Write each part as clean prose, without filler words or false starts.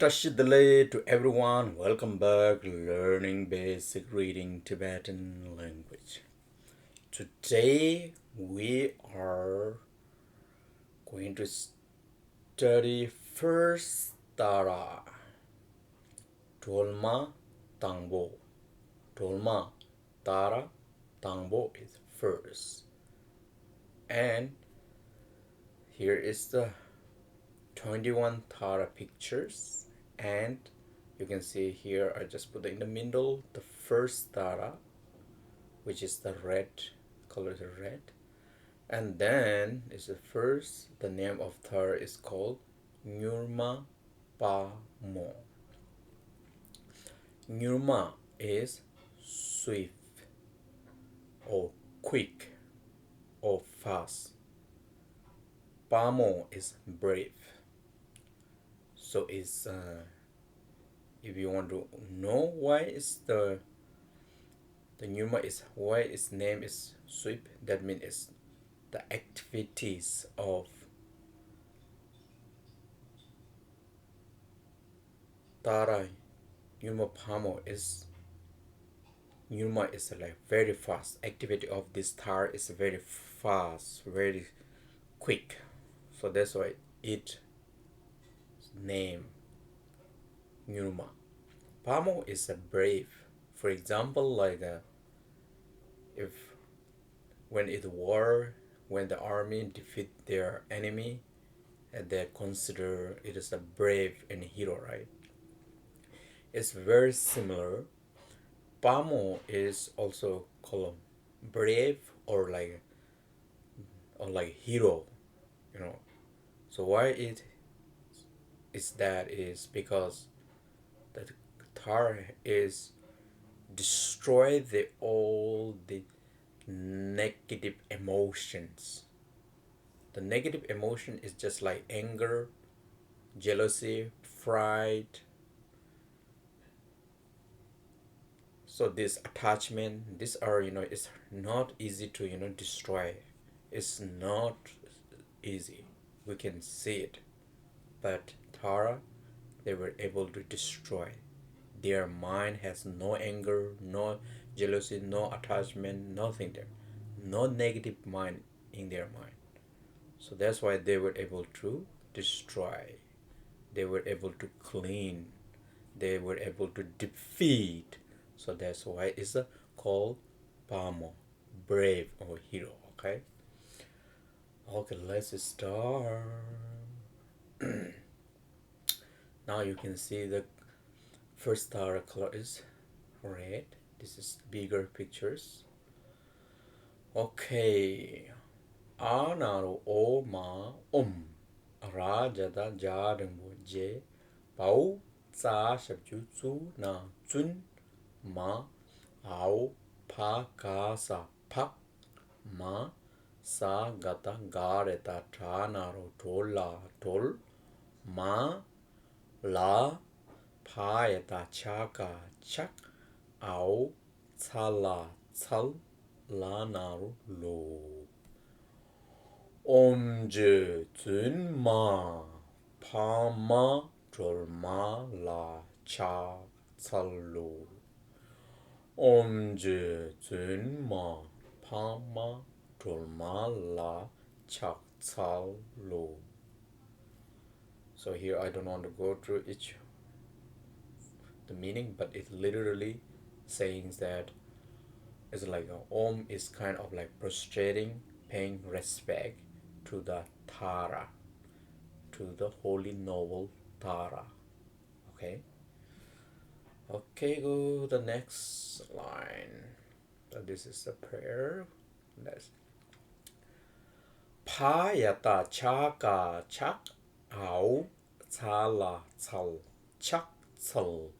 Tashidale to everyone. Welcome back. Learning basic reading Tibetan language. Today we are going to study first Tara. Tolma Tangbo. Tolma Tara Tangbo is first. And here is the 21 Tara pictures, and you can see here I just put in the middle the first Tara, which is the red color, is red, and then is the name of Tara is called Nyurma Pa Mo. Nyurma is swift or quick or fast. Pamo is brave. So it's if you want to know why is the Numa is why its name is sweep, that means it's the activities of Tara Numa Pamo is Numa is like very fast. Activity of this star is very fast, very quick. So that's why it name Numa. Pamo is a brave. For example, like if when it war, when the army defeat their enemy, and they consider it as a brave and hero, right? It's very similar. Pamo is also called brave or like hero, you know. So why it is that is because the tar is destroy all the negative emotions. The negative emotion is just like anger, jealousy, fright. So this attachment, these are it's not easy to destroy. It's not easy. We can see it, but Tara, they were able to destroy. Their mind has no anger, no jealousy, no attachment, nothing there. No negative mind in their mind. So that's why they were able to destroy. They were able to clean. They were able to defeat. So that's why it's called Pamo, brave or hero. Okay. Okay, let's start. Now you can see the first star color is red. This is bigger pictures. Okay. Anaru o ma rajada jadengo je pau sa shabjutsu na chun ma ao pa ka sa pak ma sa gata gareta tranaro tola tol ma la paeta chaka chak ao tsala tsal la naru lo omje tun ma pa ma drol ma la cha tsal lo omje tun ma pa ma drol ma la cha tsal lo. So here I don't want to go through each the meaning, but it literally saying that it's like Om is kind of like prostrating, paying respect to the Tara, to the holy noble Tara. Okay. Okay, go to the next line. So this is the prayer. Let's Payata chaka chak au tsala tsal chak tsal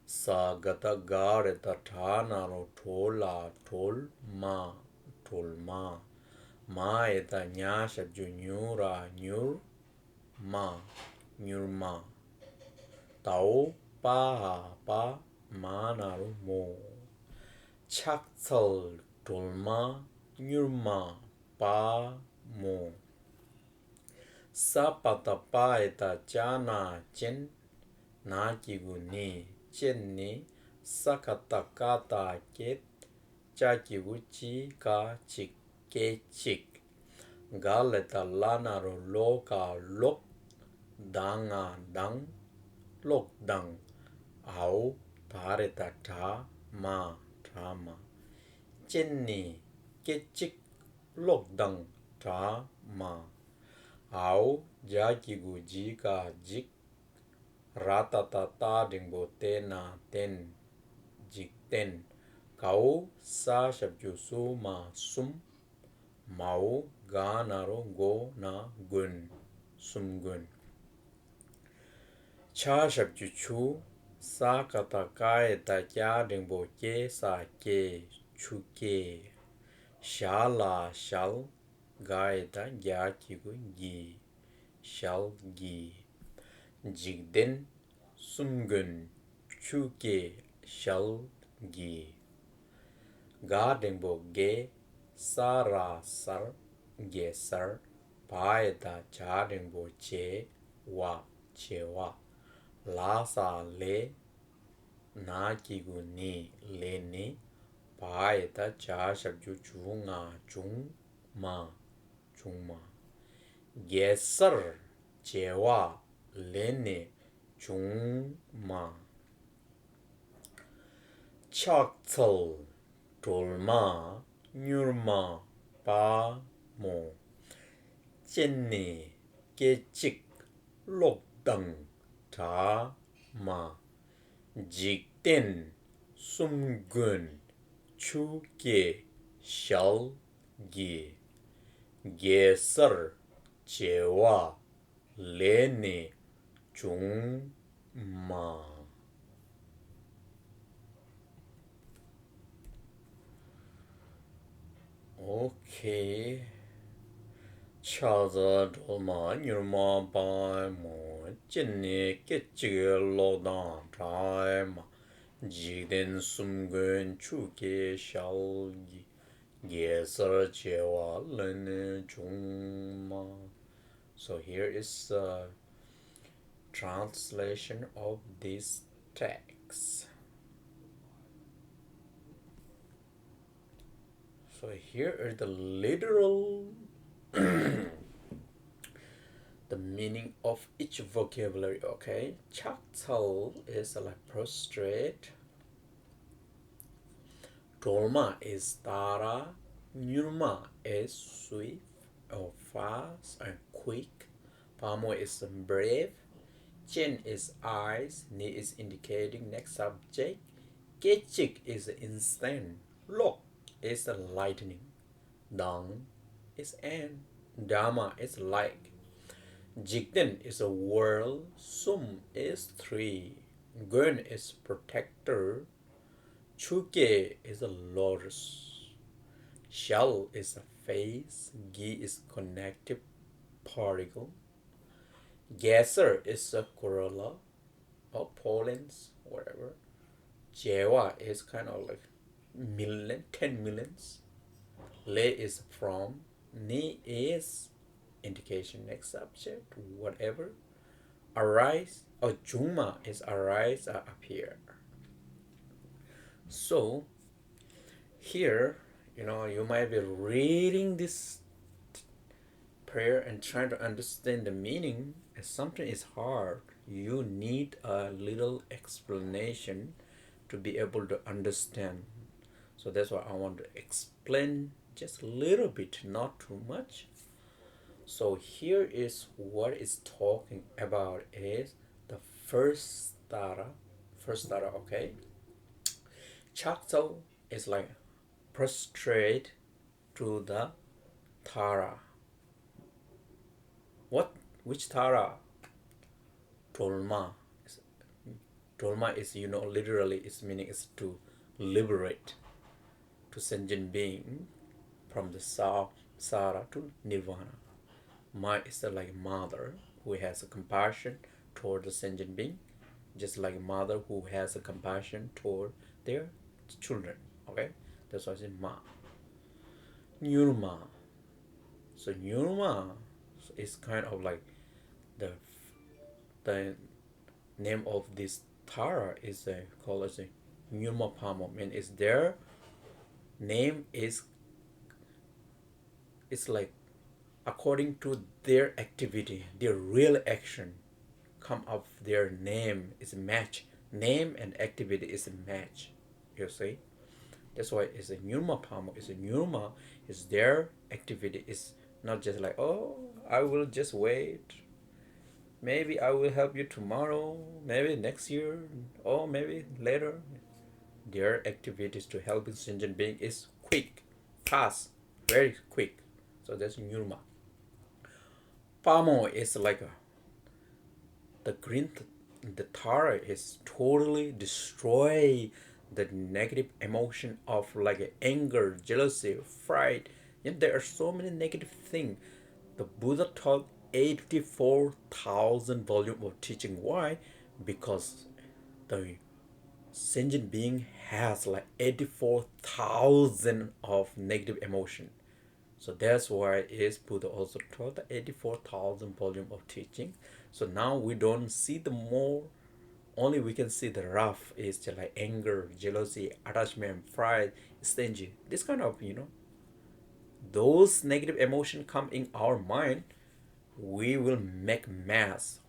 Sagata gareta tanaro tola tol ma eta nyasha junyura nyur ma tau pa manaru mo chaktsal tolma nyurma pa mo sapata pa eta jana chen nakigu ni chen ni sakata kata ket chakigu chi ka chik ke chik galeta lanaro loka lok danga dang lok dang au tareta ta ma drama chen ni ke chik lok dang ta ma au jakigu ji ka jik ratatata dingbo tena ten jik ten kau sa shabju su ma sum mau ga naro go na gun sum gun cha shabju chu sa kata kai ta kya dingbo ke sa ke chu ke sha la shal gai ta gya ki gu gi shal gi jigden sumgun chuke shalgi gadengbo ge sara sar ge sar paeda chadengbo che wa la sa le na kigu ni le ni paeda cha shabju chunga chung ma ge sar che wa le ne chung ma chak tsal dolma nyurma pa mo chen ne ke chik lok dang ta ma jik ten sum gun chu ke shal gi ge sar che wa le ne chung ma. Okay. Chaza dolma nyurma bai mo jinni ketchige lodan trai ma jiden sumgun chuke shalgi gesar chewa lene chungma. So here is a translation of this text. So here are the literal the meaning of each vocabulary. Okay, chaktal is like prostrate, dolma is tara, nyurma is swift or fast and quick, pamo is brave, chin is eyes, ni is indicating next subject, kechik is instant, lok is lightning, dang is end, dama is like, jigden is a world, sum is three, gun is protector, chuke is a lotus, shell is a face, gi is connective particle, gasser is a corolla or pollens, whatever, jewa is kind of like million, 10 millions, le is from, ni is indication next subject, whatever, arise or juma is arise or appear. So here, you might be reading this prayer and trying to understand the meaning. If something is hard, you need a little explanation to be able to understand. So that's why I want to explain just a little bit, not too much. So here is what it's talking about is the first tara. Okay? Chaktal is like prostrate to the tara. Which tara? Dolma. Dolma is, literally its meaning is to liberate, to sentient being from the Sara to Nirvana. Ma is like mother who has a compassion toward the sentient being, just like a mother who has a compassion toward their children. Okay, that's why I say Ma. Nyurma. So Nyurma is kind of like the name of this Tara is called as a Nyuma Pamo. Mean is their name is like according to their activity, their real action come up their name is match. Name and activity is a match. You see? That's why it's a Nyuma Pamo. It's a Nyuma is their activity is not just like, oh, I will just wait. Maybe I will help you tomorrow, maybe next year, or maybe later. Their activities to helping sentient being is quick, fast, very quick. So that's Nyurma. Pamo is like the green, the Tara is totally destroy the negative emotion of like anger, jealousy, fright. And there are so many negative things. The Buddha taught 84,000 volume of teaching. Why? Because the sentient being has like 84,000 of negative emotion. So that's why is Buddha also taught the 84,000 volume of teaching. So now we don't see the more, only we can see the rough is just like anger, jealousy, attachment, pride, stingy. This kind of, those negative emotion come in our mind, we will make mess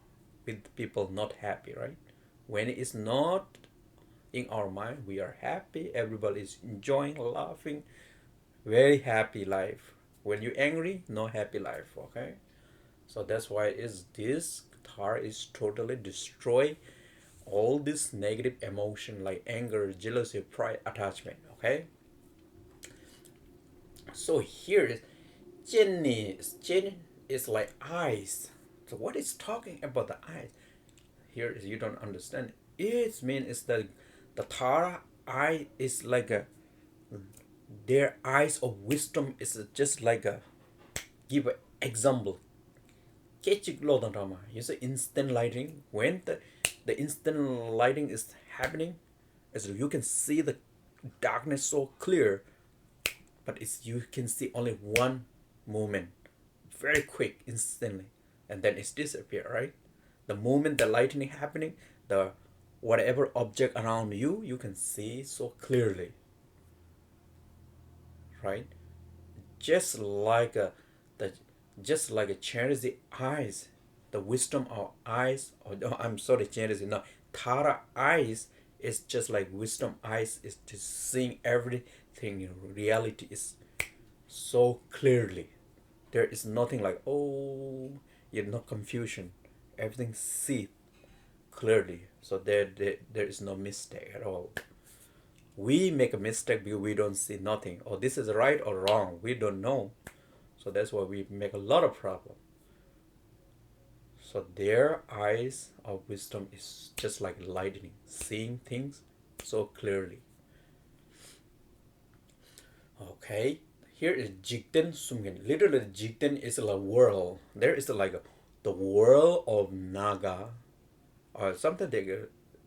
with people not happy, right? When it's not in our mind, we are happy, everybody is enjoying, laughing, very happy life. When you're angry, no happy life, okay? So that's why is this guitar is totally destroy all this negative emotion like anger, jealousy, pride, attachment, okay? So here is Jenny is like eyes. So what is talking about the eyes? Here is you don't understand. It means is that the Tara eye is like a their eyes of wisdom is just like a give an example. You say instant lighting. When the instant lighting is happening, as you can see the darkness so clear, but it's you can see only one movement, very quick, instantly, and then it's disappear, right? The moment the lightning happening, the whatever object around you, you can see so clearly, right? Just like a the just like a Chinese eyes, the wisdom of eyes, or no, I'm sorry, Chinese, no, Tara eyes is just like wisdom eyes is just seeing everything in reality is so clearly. There is nothing like, oh, you're not confusion. Everything see clearly. So there is no mistake at all. We make a mistake because we don't see nothing. Or this is right or wrong. We don't know. So that's why we make a lot of problem. So their eyes of wisdom is just like lightning, seeing things so clearly. Okay, here is Jigten Sumgen. Literally, Jigten is a world. There is like the world of Naga, or something they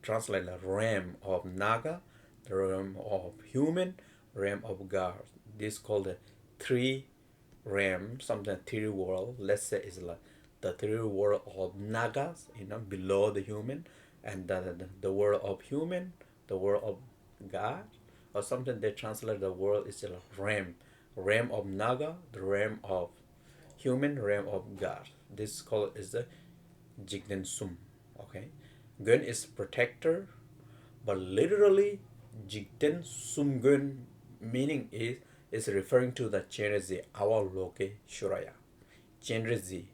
translate the realm of Naga, the realm of human, realm of God. This called the three realm, something three world. Let's say is like the three world of Nagas, below the human, and the world of human, the world of God, or something they translate the world is a realm, realm of Naga, the realm of human, realm of God. This called is the Jigden Sum. Okay, Gun is protector, but literally Jigden Sum Gun meaning is referring to the Chenrezi Awaloke Shuraya. Chenrezi.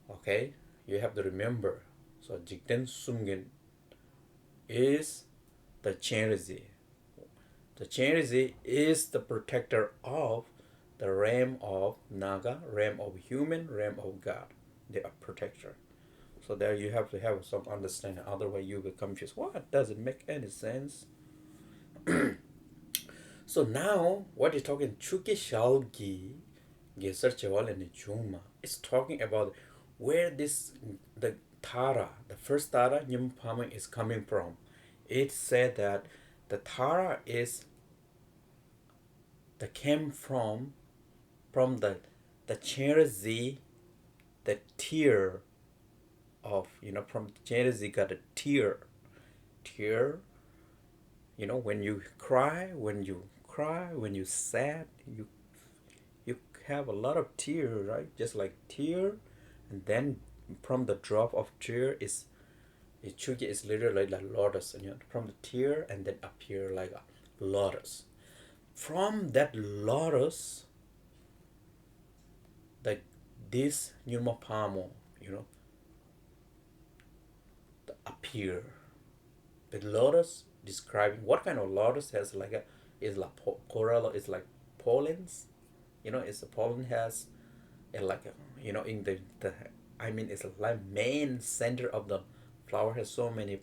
Okay, you have to remember. So Jigden Sumgen is the Chenrezi. The Chenrezi is the protector of the realm of Naga, realm of human, realm of God. They are protector. So there you have to have some understanding. Otherwise you will confused. What doesn't make any sense? So now what is talking Chuki Shalgi Gesarchewal and Juma is talking about where this the Tara, the first Tara Nyumpama is coming from. It said that the Tara is the came from the Cherzi, the tear of, from Genesis, got a tear. Tear, when you cry, when you sad, you have a lot of tear, right? Just like tear, and then from the drop of tear is Ichuki is literally like lotus, from the tear and then appear like a lotus. From that lotus, like this Nirmapamo, you know, appear. The lotus describing what kind of lotus has like a is like coral is like pollens, it's the pollen has a like a, in the I mean it's like main center of the flower has so many,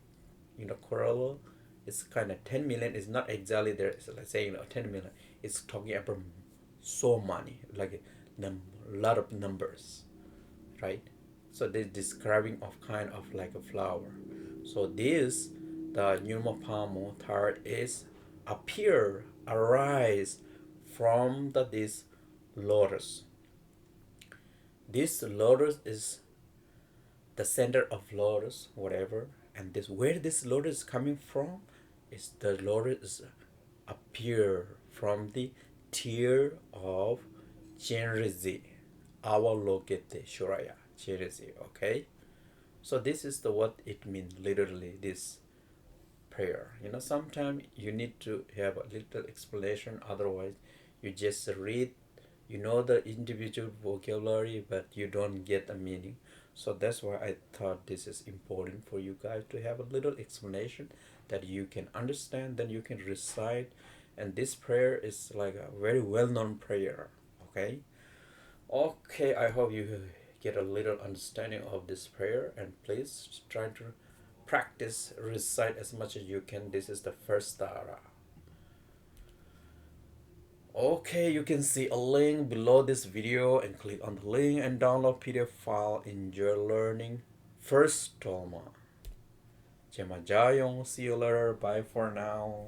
coral. It's kind of 10 million. It's not exactly there. It's like saying 10 million. It's talking about so many, like a lot of numbers, right? So they're describing of kind of like a flower. So this, the pneumopomo third is appear, arise from this lotus. This lotus is the center of lotus, whatever. And this where this lotus is coming from is the lotus appear from the tear of Chenrezi, Avalokite Shuraya, Chenrezi, okay? So this is the what it means literally, this prayer. Sometimes you need to have a little explanation, otherwise you just read, the individual vocabulary, but you don't get the meaning. So that's why I thought this is important for you guys to have a little explanation that you can understand, then you can recite. And this prayer is like a very well-known prayer, okay? Okay, I hope you get a little understanding of this prayer, and please try to practice, recite as much as you can. This is the first Tara. Okay, you can see a link below this video and click on the link and download PDF file. Enjoy learning first Tolma. Jema Jayong. See you later. Bye for now.